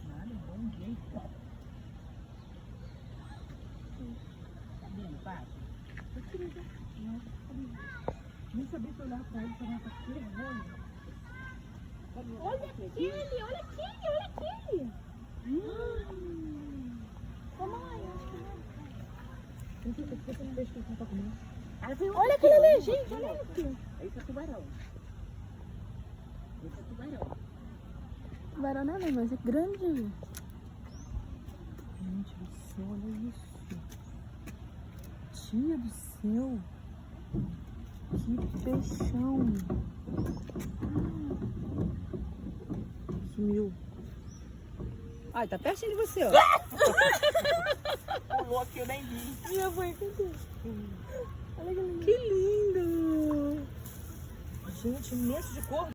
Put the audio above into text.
Nada, bom jeito. Tá vendo, Paty? Nem sabia se olhar pra ele, pra não ficar nervoso. Olha aquele, olha aquele, olha aquele. Mamãe, Não sei se você não deixa que ele tá comendo. olha aquele ali, gente, olha aqui. Esse é tubarão. Esse é tubarão. Tubarão não é negócio, é grande. Gente do céu, olha isso. Tia do céu. Que peixão. Sumiu. Ai, tá pertinho de você, ó. Pulou aqui, eu nem vi. Minha mãe, cadê? Olha que lindo. Que lindo. Gente, imenso de cor.